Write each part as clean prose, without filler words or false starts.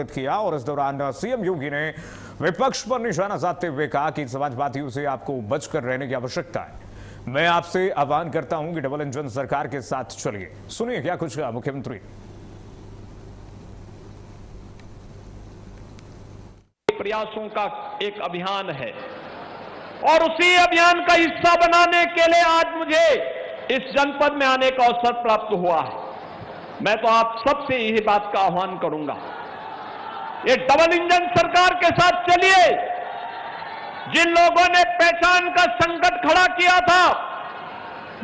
किया और इस दौरान सीएम योगी ने विपक्ष पर निशाना साधते हुए कहा कि समाजवादियों से आपको बचकर रहने की आवश्यकता है। मैं आपसे आह्वान करता हूं कि डबल इंजन सरकार के साथ चलिए। सुनिए क्या कुछ कहा मुख्यमंत्री। प्रयासों का एक अभियान है और उसी अभियान का हिस्सा बनाने के लिए आज मुझे इस जनपद में आने का अवसर प्राप्त हुआ है। मैं तो आप सबसे यही बात का आह्वान करूंगा, ये डबल इंजन सरकार के साथ चलिए। जिन लोगों ने पहचान का संकट खड़ा किया था,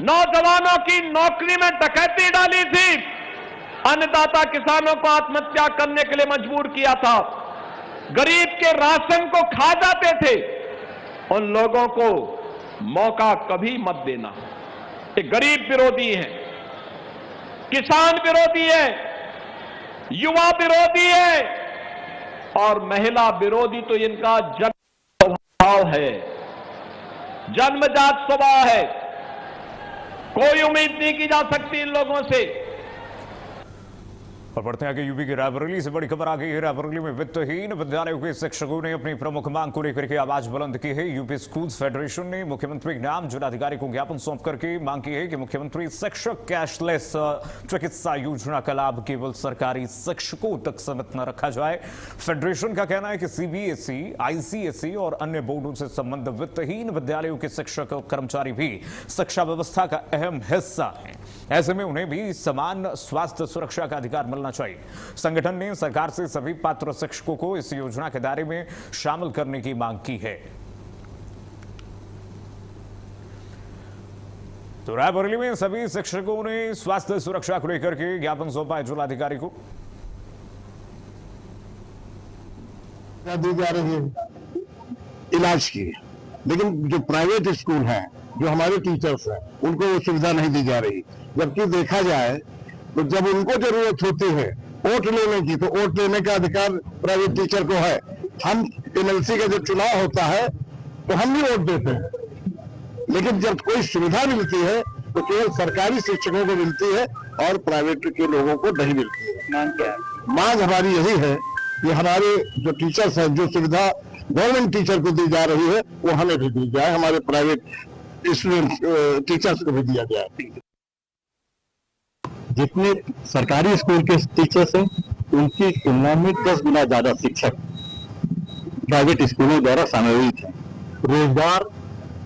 नौजवानों की नौकरी में डकैती डाली थी, अन्नदाता किसानों को आत्महत्या करने के लिए मजबूर किया था, गरीब के राशन को खा जाते थे, उन लोगों को मौका कभी मत देना। ये गरीब विरोधी है, किसान विरोधी है, युवा विरोधी है और महिला विरोधी तो इनका जन्म स्वभाव है, जन्मजात स्वभाव है। कोई उम्मीद नहीं की जा सकती इन लोगों से। और बढ़ते हैं आगे, यूपी के रायबरेली से बड़ी खबर आ गई है। रायबरेली में वित्तहीन विद्यालयों के शिक्षकों ने अपनी प्रमुख मांग को लेकर के आवाज बुलंद की है। यूपी स्कूल्स फेडरेशन ने मुख्यमंत्री के नाम जिलाधिकारी को ज्ञापन सौंप करके मांग की है कि मुख्यमंत्री शिक्षक कैशलेस चिकित्सा योजना का लाभ केवल सरकारी शिक्षकों तक सीमित न रखा जाए। फेडरेशन का कहना है कि सीबीएसई, आईसीएसई और अन्य बोर्डों से संबद्ध वित्तहीन विद्यालयों के शिक्षक और कर्मचारी भी शिक्षा व्यवस्था का अहम हिस्सा है। ऐसे में उन्हें भी समान स्वास्थ्य सुरक्षा का अधिकार मिलना चाहिए। संगठन ने सरकार से सभी पात्र शिक्षकों को इस योजना के दायरे में शामिल करने की मांग की है। तो रायबरेली में सभी शिक्षकों ने स्वास्थ्य सुरक्षा को लेकर के ज्ञापन सौंपा है जिलाधिकारी को। दी जा रही है इलाज की, लेकिन जो प्राइवेट स्कूल हैं, जो हमारे टीचर्स हैं, उनको वो सुविधा नहीं दी जा रही। जबकि देखा जाए तो जब उनको जरूरत होती है वोट लेने की, तो वोट लेने का अधिकार प्राइवेट टीचर को है। हम एमएलसी का जब चुनाव होता है तो हम भी वोट देते हैं, लेकिन जब कोई सुविधा मिलती है तो केवल सरकारी शिक्षकों को मिलती है और प्राइवेट के लोगों को नहीं मिलती है। मांग क्या है? मांग हमारी यही है कि हमारे जो टीचर्स हैं, जो सुविधा गवर्नमेंट टीचर को दी जा रही है वो हमें भी दी जाए, हमारे प्राइवेट स्टूडेंट टीचर्स को भी दिया जाए। जितने सरकारी स्कूल के टीचर्स हैं उनकी तुलना में 10 गुना ज्यादा शिक्षक प्राइवेट स्कूलों द्वारा समायोजित हैं। रोजगार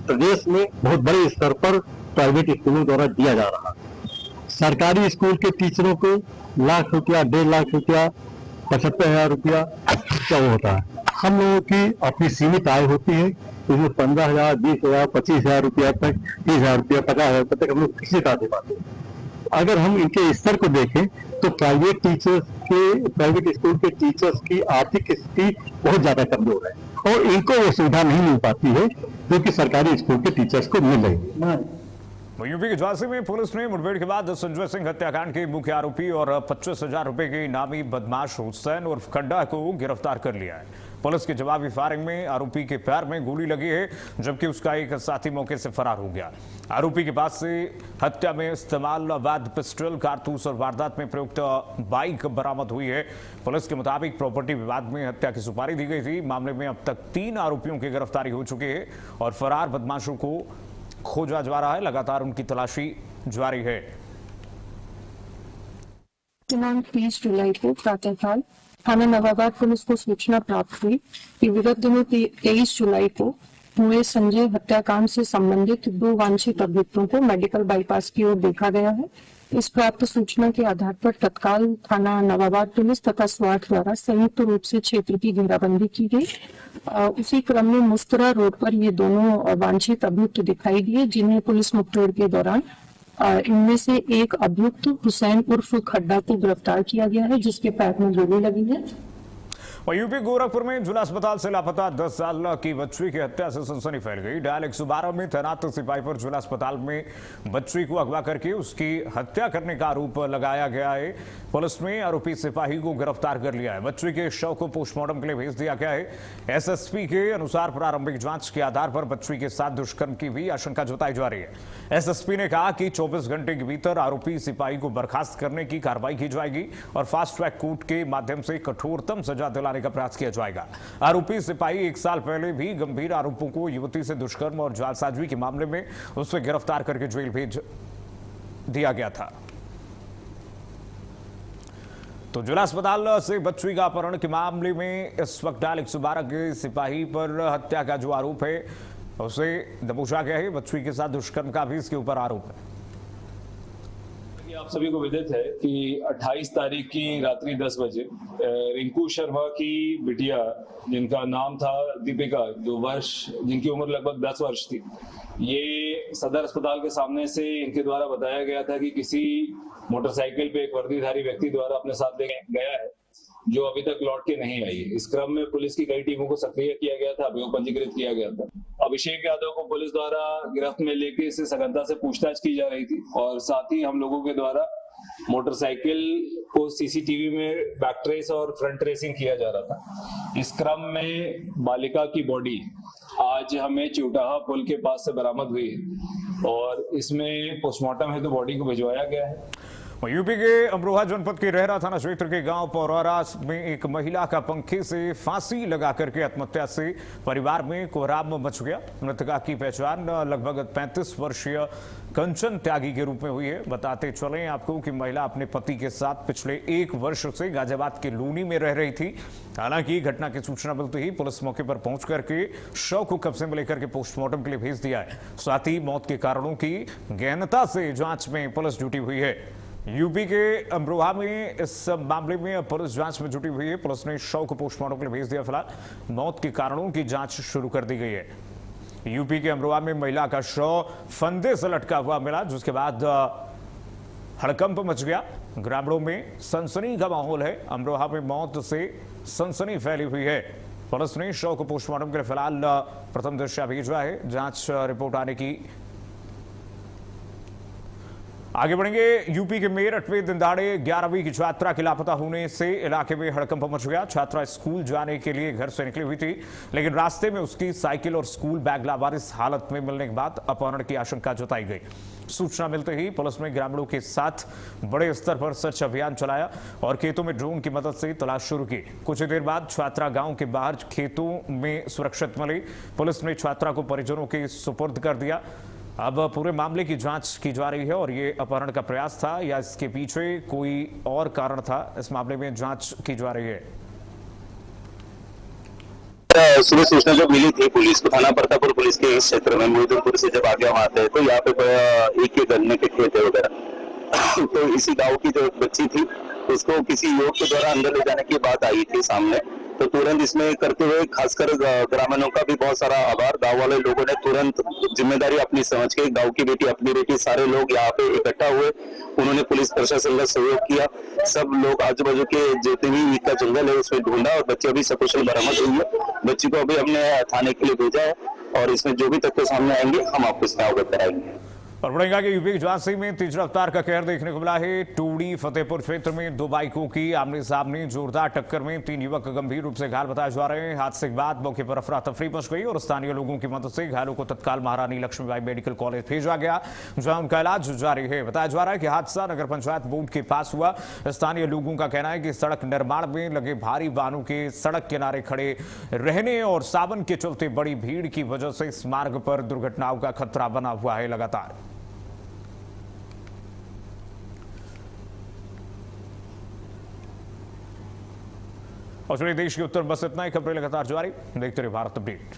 प्रदेश में बहुत बड़े स्तर पर प्राइवेट स्कूलों द्वारा दिया जा रहा है। सरकारी स्कूल के टीचरों को लाख रुपया, 1.5 लाख रुपया, 75,000 रुपया क्या होता है। हम लोगों की अपनी सीमित आय होती है, इसमें 15,000, 20,000, 25,000 रुपया तक, 30,000 रुपया, 50,000 रुपया तक हम लोग किसी का दे पाते हैं। अगर हम इनके स्तर को देखें तो प्राइवेट स्कूल के टीचर्स की आर्थिक स्थिति बहुत ज्यादा कमजोर है और इनको वो सुविधा नहीं मिल पाती है जो कि सरकारी स्कूल के टीचर्स को मिल रही है। यूपी के झांसी में पुलिस ने मुठभेड़ के बाद संजय सिंह हत्याकांड के मुख्य आरोपी और 25,000 रुपए के इनामी बदमाश हुसैन उर्फ खड्डा को गिरफ्तार कर लिया है। पुलिस की जवाबी फायरिंग में आरोपी के पैर में गोली लगी है, जबकि उसका एक साथी मौके से फरार हो गया। आरोपी के पास से हत्या में इस्तेमाल अवैध पिस्टल, कारतूस और वारदात में प्रयुक्त बाइक बरामद हुई है। पुलिस के मुताबिक प्रॉपर्टी विवाद में हत्या की सुपारी दी गई थी। मामले में अब तक 3 आरोपियों की गिरफ्तारी हो चुकी है और फरार बदमाशों को खोजा जा रहा है। लगातार उनकी तलाशी जारी है। दिनांक 30 जुलाई को प्रातःकाल थाना नवाबाद पुलिस को सूचना प्राप्त हुई कि विगत दिनों 23 जुलाई को हुए संजय हत्याकांड से संबंधित 2 वांछित अभियुक्तों को मेडिकल बाईपास की ओर देखा गया है। इस प्राप्त सूचना के आधार पर तत्काल थाना नवाबाद पुलिस तथा स्वाट द्वारा संयुक्त रूप से क्षेत्र की घेराबंदी की गई। उसी क्रम में मुस्तरा रोड पर ये दोनों वांछित अभियुक्त दिखाई दिए, जिन्हें पुलिस मुठभेड़ के दौरान इनमें से एक अभियुक्त हुसैन उर्फ खड्डा को गिरफ्तार किया गया है, जिसके पैर में गोली लगी है। और यूपी गोरखपुर में जिला अस्पताल से लापता 10 साल की बच्ची की हत्या से सनसनी फैल गई। डायल 112 में तैनात सिपाही पर जिला अस्पताल में बच्ची को अगवा करके उसकी हत्या करने का आरोप लगाया गया है। पुलिस ने आरोपी सिपाही को गिरफ्तार कर लिया है। बच्ची के शव को पोस्टमार्टम के लिए भेज दिया गया है। एसएसपी के अनुसार प्रारंभिक जांच के आधार पर बच्ची के साथ दुष्कर्म की भी आशंका जताई जा रही है। एसएसपी ने कहा कि 24 घंटे के भीतर आरोपी सिपाही को बर्खास्त करने की कार्रवाई की जाएगी और फास्ट ट्रैक कोर्ट के माध्यम से कठोरतम सजा दिलाने का प्रयास किया जाएगा। आरोपी सिपाही 1 साल पहले भी गंभीर आरोपों को युवती से दुष्कर्म और जालसाजी के मामले में उसे गिरफ्तार करके जेल भेज दिया गया था। तो जिला अस्पताल से बच्ची का अपहरण के मामले में इस वक्त डायल 112 के सिपाही पर हत्या का जो आरोप है उसे दबोचा गया है। बच्ची के साथ दुष्कर्म का भी इसके ऊपर आरोप है। आप सभी को विदित है कि 28 तारीख की रात्रि 10 बजे रिंकू शर्मा की बिटिया, जिनका नाम था दीपिका, जिनकी उम्र लगभग 10 वर्ष थी, ये सदर अस्पताल के सामने से इनके द्वारा बताया गया था कि किसी मोटरसाइकिल पे एक वर्दीधारी व्यक्ति द्वारा अपने साथ ले गया है, जो अभी तक लौट के नहीं आई। इस क्रम में पुलिस की कई टीमों को सक्रिय किया गया था, अभियोग पंजीकृत किया गया था। अभिषेक यादव को पुलिस द्वारा गिरफ्त में लेके इसे सघनता से पूछताछ की जा रही थी और साथ ही हम लोगों के द्वारा मोटरसाइकिल को सीसीटीवी में बैक ट्रेस और फ्रंट ट्रेसिंग किया जा रहा था। इस क्रम में बालिका की बॉडी आज हमें चिवटाहा पुल के पास से बरामद हुई और इसमें पोस्टमार्टम हेतु बॉडी को भिजवाया गया है। यूपी के अमरोहा जनपद के रहरा थाना क्षेत्र के गांव पौरारा में एक महिला का पंखे से फांसी लगा करके आत्महत्या से परिवार में कोहराम मच गया। मृतका की पहचान लगभग 35 वर्षीय कंचन त्यागी के रूप में हुई है। बताते चले आपको कि महिला अपने पति के साथ पिछले 1 वर्ष से गाजियाबाद के लूनी में रह रही थी। हालांकि घटना की सूचना मिलते ही पुलिस मौके पर पहुंच करके शव को कब्जे में लेकर के पोस्टमार्टम के लिए भेज दिया है। साथ ही मौत के कारणों की गहनता से जांच में पुलिस जुटी हुई है। यूपी के अमरोहा में इस मामले में पुलिस जांच में जुटी हुई है। पुलिस ने शव को पोस्टमार्टम के लिए भेज दिया। फिलहाल मौत के कारणों की जांच शुरू कर दी गई है। यूपी के अमरोहा में महिला का शव फंदे से लटका हुआ मिला, जिसके बाद हड़कंप मच गया। ग्रामीणों में सनसनी का माहौल है। अमरोहा में मौत से सनसनी फैली हुई है। पुलिस ने शव को पोस्टमार्टम के लिए फिलहाल प्रथम दृष्टया भेजा है। जांच रिपोर्ट आने की आगे बढ़ेंगे। यूपी के मेरठ में दिनदाड़े 11वीं की छात्रा के लापता होने से इलाके में हड़कंप मच गया। छात्रा स्कूल जाने के लिए घर से निकली हुई थी, लेकिन रास्ते में उसकी साइकिल और स्कूल बैग लावारिस हालत में मिलने के बाद अपहरण की आशंका जताई गई। सूचना मिलते ही पुलिस ने ग्रामीणों के साथ बड़े स्तर पर सर्च अभियान चलाया और खेतों में ड्रोन की मदद से तलाश शुरू की। कुछ देर बाद छात्रा गांव के बाहर खेतों में सुरक्षित मिली। पुलिस ने छात्रा को परिजनों के सुपुर्द कर दिया। अब पूरे मामले की जांच की जा रही है और ये अपहरण का प्रयास था या इसके पीछे कोई और कारण था, इस मामले में जांच की जा रही है। सुबह सूचना जब मिली थी पुलिस को, थाना प्रतापपुर पुलिस के इस क्षेत्र में मोहिदपुर से जब आगे हम आते हैं तो यहाँ पे एक गन्ने के खेत है वगैरह, तो इसी गांव की जो बच्ची थी उसको किसी युवक के द्वारा अंदर ले जाने की बात आई थी सामने। तो तुरंत इसमें करते हुए खासकर ग्रामीणों का भी बहुत सारा आभार। गांव वाले लोगों ने तुरंत जिम्मेदारी अपनी समझ के, गांव की बेटी अपनी बेटी, सारे लोग यहाँ पे इकट्ठा हुए। उन्होंने पुलिस प्रशासन का सहयोग किया। सब लोग आजू बाजू के जितने भी ईद का जंगल है उसमें ढूंढा और बच्ची अभी सकुशल बरामद हुई है। बच्ची को अभी हमने थाने के लिए भेजा है और इसमें जो भी तथ्य सामने आएंगे हम आपको इसमें अवगत कराएंगे। और बढ़ेगा कि यूपी के झांसी में तेज रफ्तार का कहर देखने को मिला है। टूडी फतेहपुर क्षेत्र में 2 बाइकों की आमने सामने जोरदार टक्कर में 3 युवक गंभीर रूप से घायल बताए जा रहे हैं। हादसे के बाद मौके पर अफरा तफरी मच गई और स्थानीय लोगों की मदद से घायलों को तत्काल महारानी लक्ष्मीबाई मेडिकल कॉलेज भेजा गया, जहां उनका इलाज जारी है। बताया जा रहा है कि हादसा नगर पंचायत बोर्ड के पास हुआ। स्थानीय लोगों का कहना है कि सड़क निर्माण में लगे भारी वाहनों के सड़क किनारे खड़े रहने और सावन के चलते बड़ी भीड़ की वजह से इस मार्ग पर दुर्घटनाओं का खतरा बना हुआ है लगातार। और चलिए देश के उत्तर बस इतना ही। खबरें लगातार जारी, देखते रहिए भारत अपडेट।